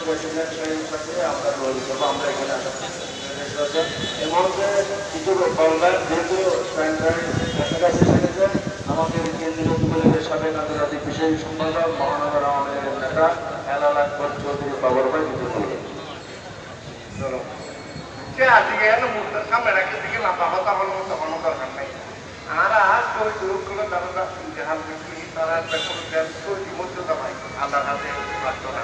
President সাহেবের সাথে আমরা তৈরি করবো। আমরা এখানে এই মুহূর্তে কিছু বলবেন, যেহেতু কাছাকাছি সেনেছেন আমাদের কেন্দ্রীয় যুবলীগের সাবেক আন্তর্জাতিক বিষয় সম্পাদক মহানগর আওয়ামী লীগের নেতা হেলাল আকবর চৌধুরী বাবর ভাই কিছু বলবেন। আজকে মুখের সামনে রাখি দিকে লম্বা কথা হলো তখন দরকার নাই। আর আজ ওই লোকগুলো তারা ইন্তেহাল ব্যক্তি তারা মর্যাদা পায় আল্লাহর হাতে প্রার্থনা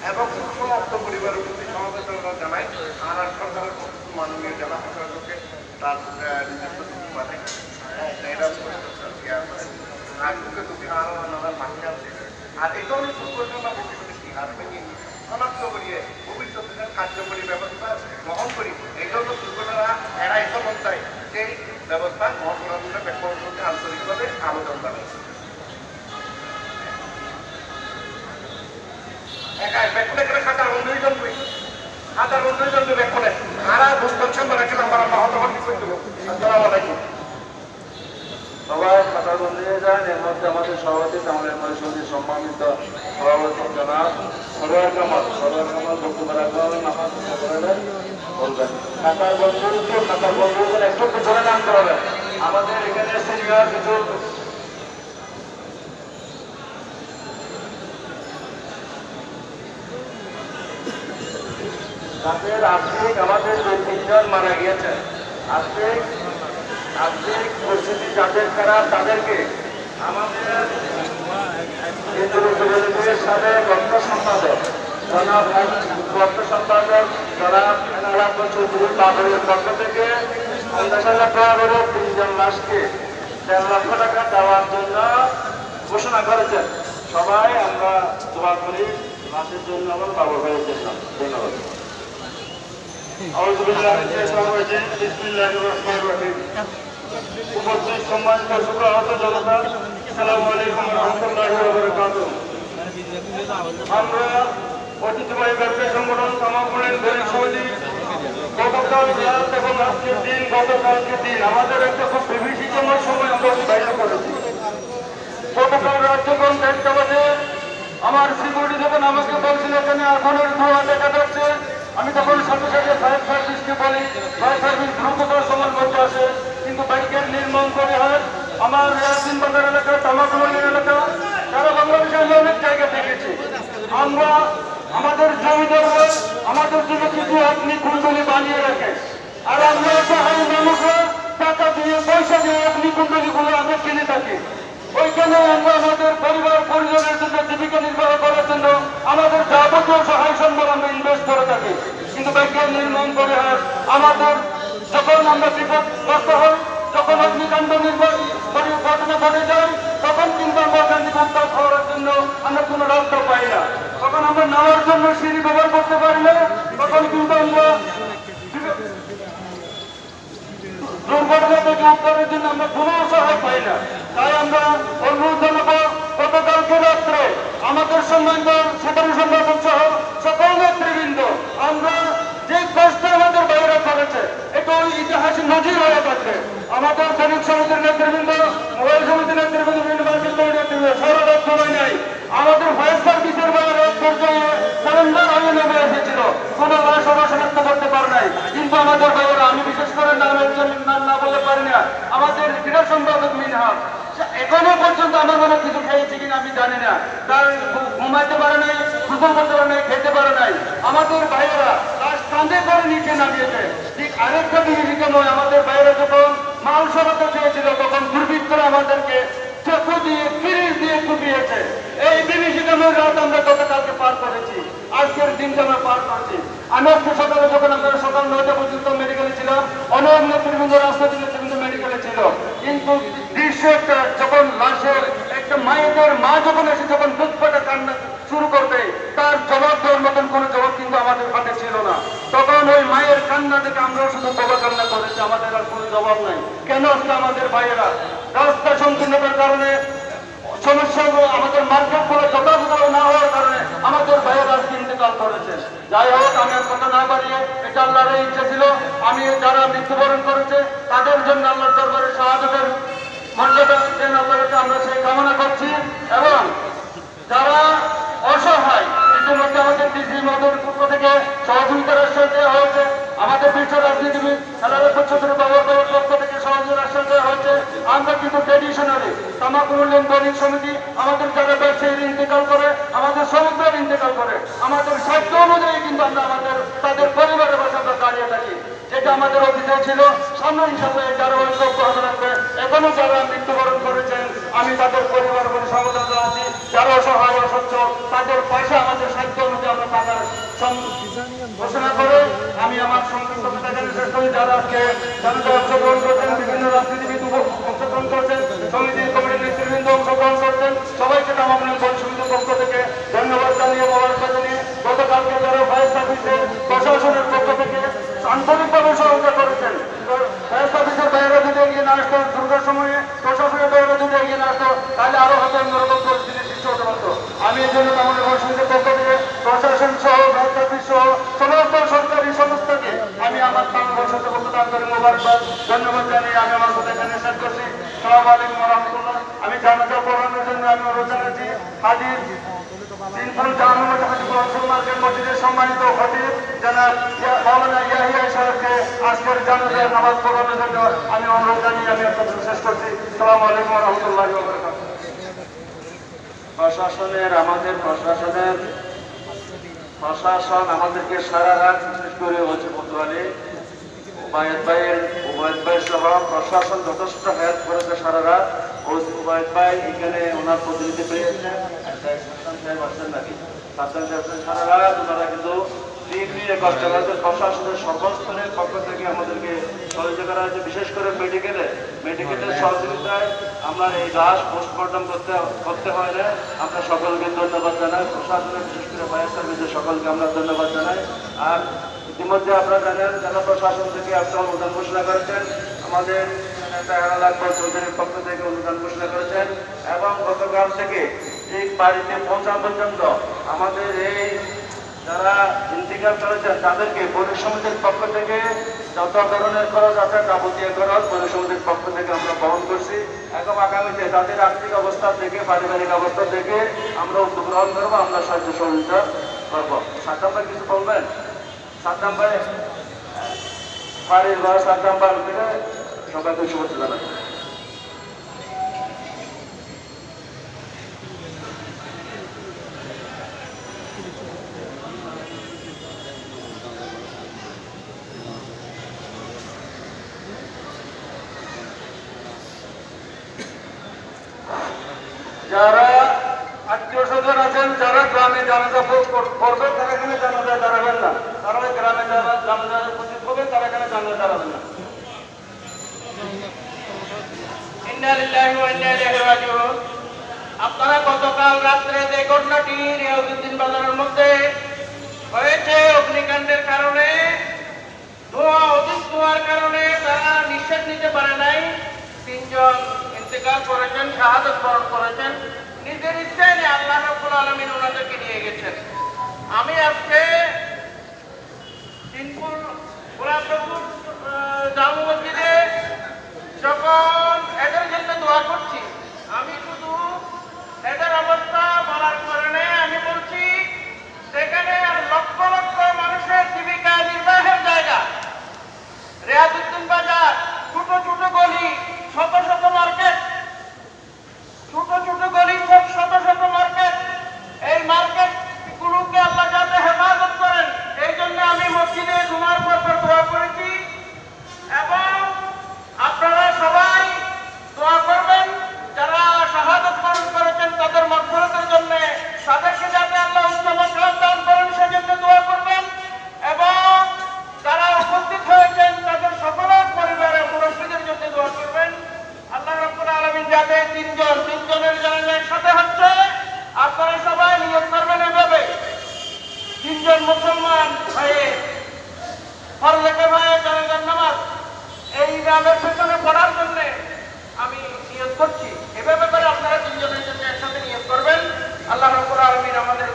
এবং সমস্ত পরিবারের প্রতি সমবেদনা জানাই। আর সরকারের মাননীয় জেলা প্রশাসককে তার নিজস্ব মানে এটা আর এই ধরনের দুর্ঘটনা শনাক্ত করিয়ে ভবিষ্যতে কার্যকরী ব্যবস্থা গ্রহণ করি। এই জন্য দুর্ঘটনা এড়াই চলন চাই সেই ব্যবস্থা গ্রহণ করার জন্য ব্যাপকভাবে আন্তরিকভাবে আবেদন জানাই। খাতার 19 জন খাতার 19 জন ব্যাপনে আর দুর্ঘটনা রাখেন আমার মহতমান আসসালামু আলাইকুম। সবাই খাতা বন্ধ হয়ে যান। এর মধ্যে আমাদের সভাপতি আমাদের পরিষদের সম্মানিত সভাপতি জনাব সরোয়ার কামাল বক্তব্য রাখবেন। আমার বলবেন খাতার বন্ধু একটু পিছনে নামতে হবে। আমাদের এখানে সিনিয়র কিছু তাদের আর্থিক আমাদের যে 3 জন মারা গিয়েছে, আর্থিক পরিস্থিতি যাদের খারাপ তাদেরকে আমাদের কেন্দ্রীয় যুবলীগের সাবেক গল্প সম্পাদক জনাব হেলাল আকবর চৌধুরী বাবরের পক্ষ থেকে 50,000 টাকা করে 3 জন লাশকে 1.5 লক্ষ টাকা দেওয়ার জন্য ঘোষণা করেছেন। সবাই আমরা দোয়া করি লাশের জন্য আমার বাবর ভাইয়ের জন্য। ধন্যবাদ। উপস্থিত সম্মানিত শুক্রাহত জনতা, আসসালামু আলাইকুম রহমতুল্লাহি ওয়া বারাকাতুহু। আমরা ঐতিহ্যবাহী ব্যবসায়ী সংগঠন তামাকুলের দৈনিক সমিতি গতকাল রাত এবং গতকালকে দিন আমাদের একটা খুব বিভীষিকাময় সময় আমরা অতিবাহিত করেছি। গতকাল রাত যখন 1টা বাজে আমার সিকিউরিটি যখন আমাকে বলছিল এখানে আগুনের ধোঁয়া দেখা যাচ্ছে, আমি তখন সাথে সাথে ফায়ার সার্ভিসকে বলি, ফায়ার সার্ভিস দ্রুততার সময়ের মধ্যে আসে। কিন্তু ব্যারিকেড নির্মাণ করে হয় আমার ইয়াসিন বাজার এলাকা, তামাকুলের এলাকা, সারা বাংলাদেশে আমি অনেক জায়গা দেখেছি। আমরা আমাদের জমিদাররা আমাদের জন্য কিছু অগ্নি কুণ্ডলী বানিয়ে রাখে, আর আমরা সহায় মানুষরা টাকা দিয়ে পয়সা দিয়ে অগ্নি কুণ্ডলীগুলো আমরা কিনে থাকি। ওইখানে আমরা আমাদের পরিবার পরিজনের জন্য জীবিকা নির্বাহ করার জন্য আমাদের যাবতীয় সহায় সম্বল আমরা ইনভেস্ট করে থাকি। কিন্তু ব্যাংকের নির্মাণ করে হয় আমাদের যখন আমরা বিপদগ্রস্ত হই, যখন অগ্নিকাণ্ড ঘটনা ঘটে যায়, তখন কিন্তু আমরা ওখান থেকে উদ্ধার হওয়ার জন্য আমরা কোনো রাস্তা পাই না। তখন আমরা নামার জন্য সিঁড়ি ব্যবহার করতে পারি না, তখন কিন্তু আমরা দুর্ঘটনা থেকে উদ্ধারের জন্য আমরা কোনো সহায় পাই না। তাই আমরা অনুরোধ জানাবো, গতকালকে রাত্রে আমাদের সম্মানিত সাধারণ সম্পাদক সহ সকল নেতৃবৃন্দ আমরা যে কষ্ট আমাদের বাইরে করেছে এটা ওই ইতিহাসে নজির হয়ে থাকবে। আমাদের শ্রমিক সমিতির নেতৃবৃন্দ, মোবাইল সমিতির নেতৃবৃন্দ, নেতৃবৃন্দ সারা সময় নাই আমাদের ফায়ার সার্ভিসের বাইরে পর্যায়ে সারেন্ডার হয়ে নেমে এসেছিল, কোনো লাশ আমরা শনাক্ত করতে পারে নাই। কিন্তু আমাদের বাইরে আমি বিশেষ করে নামের নাম না বলতে পারি না, আমাদের ক্রীড়া সম্পাদক মিনহাজ এখনো পর্যন্ত আমার মনে কিছু খেয়েছে কিনা আমি জানি না, তার ঘুমাইতে পারে নাই, গোসল করতে পারে নাই, খেতে পারে নাই। আমাদের ভাইয়েরা লাশ কাঁধে করে নিচে নামিয়েছে। ঠিক আরেকটা বিভীষিকাময়, আমাদের ভাইয়েরা যখন মাল সরাতে চেয়েছিল তখন দুর্বৃত্তরা আমাদেরকে চাকু দিয়ে ফিরিজ দিয়ে কুপিয়েছে। এই বিভীষিকাময় রাত আমরা গতকালকে পার করেছি, আজকের দিনটা আমরা পার করছি। আমি আজকে সকালে যখন আপনারা সকাল 9টা পর্যন্ত মেডিকেলে ছিলাম, অনেক নেতৃবৃন্দ রাজনৈতিক নেতৃবৃন্দ মেডিকেলে ছিল, কিন্তু দৃশ্য একটা যখন লাশের একটা মায়েদের মা যখন এসে যখন বুক ফাটা কান্না শুরু করবে, তার জবাব দেওয়ার মতন কোনো জবাব কিন্তু আমাদের হাতে ছিল না। তখন ওই মায়ের কান্না থেকে আমরাও শুধু বাবা কান্না করেছি, আমাদের আর কোনো জবাব নাই। কেন আসলে আমাদের ভাইয়েরা রাস্তা সংকীর্ণতার কারণে সমস্যাগুলো আমাদের মার্কেটগুলো যথাযথ না হওয়ার কারণে আমাদের ভাইয়েরা আজকে ইন্তেকাল করেছে। যাই হোক, আমি আর কথা না বাড়িয়ে, এটা আল্লাহর ইচ্ছা ছিল, আমি যারা মৃত্যুবরণ করেছে তাদের জন্য আল্লাহর দরবারে শাহাদাতের মর্যাদা দেন আল্লাহর কাছে আমরা সেই কামনা করছি। এবং যারা অসহায়, ইতিমধ্যে আমাদের রাজনীতিবিদ খেলার পরিষদের বাবার পক্ষ থেকে সহযোগিতা আশ্বাস দেওয়া হয়েছে। আমরা কিন্তু ট্রেডিশনালি তামাক মূল্যায়ন বোর্ডিং সমিতি আমাদের যারা ব্যবসায়ীর ইন্তেকাল করে, আমাদের শ্রমিকদের ইন্তেকাল করে, আমাদের সাধ্য অনুযায়ী কিন্তু আমরা তাদের পরিবারের পাশে আমরা দাঁড়িয়ে থাকি। যেটা আমাদের অতীতে ছিল, সামনে হিসাবে যারা ঐক্য হাতে রাখবে। এখনো যারা মৃত্যুবরণ করেছেন আমি তাদের পরিবার প্রতি সমবেদনা জানাচ্ছি। যারা অসহায় অসচ্ছল তাদের পয়সা আমাদের সাধ্য অনুযায়ী আমরা টাকার ঘোষণা করে আমি আমার সংক্ষিপ্ত এখানে শেষ করি। যারা আজকে জানাতে অংশগ্রহণ করছেন, বিভিন্ন রাজনীতিবিদ অংশগ্রহণ করছেন, সমিতি কমিটির নেতৃবৃন্দ অংশগ্রহণ করছেন, সবাইকে তামাক মূল্যায়ন সমিতির পক্ষ থেকে ধন্যবাদ জানিয়ে মোবারকবাদ জানিয়ে গতকালকে যারা ফায়ার সার্ভিসের প্রশাসনের পক্ষ থেকে আন্তরিকভাবে সহযোগিতা করেছেন। ফায়ার সার্ভিসের বাইরে যদি এগিয়ে না আসতো, দুর্গার সময়ে প্রশাসনের বাইরে যদি এগিয়ে না আসতো, তাহলে আরো হয়তো অন্যরকম পরিস্থিতি সৃষ্টি হতে পারতো। আমি এই জন্য আমাদের সমিতির পক্ষ থেকে প্রশাসন সহ ফায়ার সার্ভিস সহ সমস্ত সরকারি সংস্থাকে আমি আমার সংসদের পক্ষ থেকে আন্তরিক মোবারকবাদ ধন্যবাদ জানিয়ে আমি আমার কথা এখানে শেষ করছি। আসসালামু আলাইকুম ওয়া রাহমাতুল্লাহ। আমি জানাজা পড়ানোর জন্য আমি অনুরোধ জানাচ্ছি হাজির তিনপুর জাহানুমত হাজিপুর অঞ্চল মার্কেট মসজিদের সম্মানিত খতিব জনাব মাওলানা ইয়াহিয়া সাহেবকে আজকের জানাজার নামাজ পড়ানোর জন্য আমি অনুরোধ জানিয়ে আমি আপনাদের শেষ করছি। আসসালামু আলাইকুম ওয়া রাহমাতুল্লাহি ওয়া বারাকাতুহু। প্রশাসন আমাদেরকে সারা রাত বিশেষ করে হচ্ছে কোতোয়ালি উবায়েদ ভাই সহ প্রশাসন যথেষ্ট হেল্প করেছে সারা রাত। উবায়েদ ভাই এখানে ওনার প্রতিনিধি পেয়েছেন, সাদ্দাম সাহেব আসছেন নাকি, সাদ্দাম সাহেব সারা রাত ওনারা কিন্তু দিক নিয়ে করছে। আমাদের প্রশাসনের সর্বস্তরের পক্ষ থেকে আমাদেরকে সহযোগিতা করা হয়েছে। বিশেষ করে মেডিকেলের সহযোগিতায় আমরা এই লাশ পোস্টমর্টম করতে হয় না। আমরা সকলকে ধন্যবাদ জানাই, প্রশাসনের বিশেষ করে ফায়ার সার্ভিসের সকলকে আমরা ধন্যবাদ জানাই। আর ইতিমধ্যে আপনারা জানেন জেলা প্রশাসন থেকে একটা অনুদান ঘোষণা করেছেন, আমাদের আকবর চৌধুরীর পক্ষ থেকে অনুদান ঘোষণা করেছেন এবং গতকাল থেকে ঠিক বাড়িতে পৌঁছা পর্যন্ত আমাদের এই যারা ইন্তিকাল করেছেন তাদেরকে পৌর সমিতির পক্ষ থেকে যত ধরনের খরচ আছে যাবতীয় খরচ পৌর সমিতির পক্ষ থেকে আমরা বহন করছি এবং আগামীতে তাদের আর্থিক অবস্থা থেকে পারিবারিক অবস্থা থেকে আমরা উদ্যোগ গ্রহণ করবো, আমরা সাহায্য সহযোগিতা করবো। সাদ্দাম ভাই কিছু বলবেন? সাদ্দাম ভাই বাড়ির ঘর সাদ্দাম ভাই থেকে সবাইকে শুভেচ্ছা জানাই। যারা আত্মীয় স্বজন আছেন, যারা গ্রামে জানাজা করবেন তারা এখানে জানাজায় দাঁড়াবেন না, তারা গ্রামে যারা জানাজায় উপস্থিত হবেন তারা এখানে জানাজায় দাঁড়াবেন না। ইন্না লিল্লাহি ওয়া ইন্না ইলাইহি রাজিউন। আপনারা গতকাল রাত্রে যে ঘটনাটি রিয়াজউদ্দিন বাজারের মধ্যে হয়েছে, অগ্নিকাণ্ডের কারণে অধিক ধোঁয়ার কারণে তারা নিঃশ্বাস নিতে পারে নাই, 3 জন ইন্তেকাল করেছেন, শাহাদাত বরণ করেছেন। নিজের ইচ্ছায় আল্লাহ রাব্বুল আলামিন ওনাদেরকে নিয়ে গেছেন। আমি আজকে তিনপুর গোলাপপুর জামু মসজিদে যখন এদের জন্য দোয়া করছি, আমি শুধু এদের অবস্থা বলার কারণে আমি বলছি সেখানে লক্ষ লক্ষ মানুষের জীবিকা নির্বাহের জায়গা, রিয়াজউদ্দিন বাজার, ছোট ছোট গলি, শত শত মার্কেট, ছোট ছোট গলি, শত শত মার্কেট, এই মার্কেট গুলোকে আল্লাহ যাতে হেফাজত করেন এই জন্য আমি মসজিদে জুমার পর দোয়া করেছি এবং আপনারা সবাই দোয়া করবেন। যারা শাহাদাত বরণ করেছেন তাদের মাগফিরাতের জন্য, তাদেরকে যাতে আল্লাহ উচ্চ মাকাম দান করেন সেজন্য দোয়া করবেন এবং যারা উপস্থিত হয়েছেন তাদের সকলের পরিবারের মুরব্বিদের জন্য দোয়া করবেন। আল্লাহ রাব্বুল আলামিন যাতে 3 জনের জানাজা একসাথে হচ্ছে, আপনারা সবাই নিয়ত করবেন এভাবে 3 জন মুসলমান ভাইয়ে ফরজে কিফায়া জানাজার নামাজ এই গ্রামের পেছনে পড়ার জন্য আমি নিয়ত করছি। এভাবে করে আপনারা 3 জনের জন্য একসাথে নিয়ত করবেন। আল্লাহ রাব্বুল আলামিন আমাদের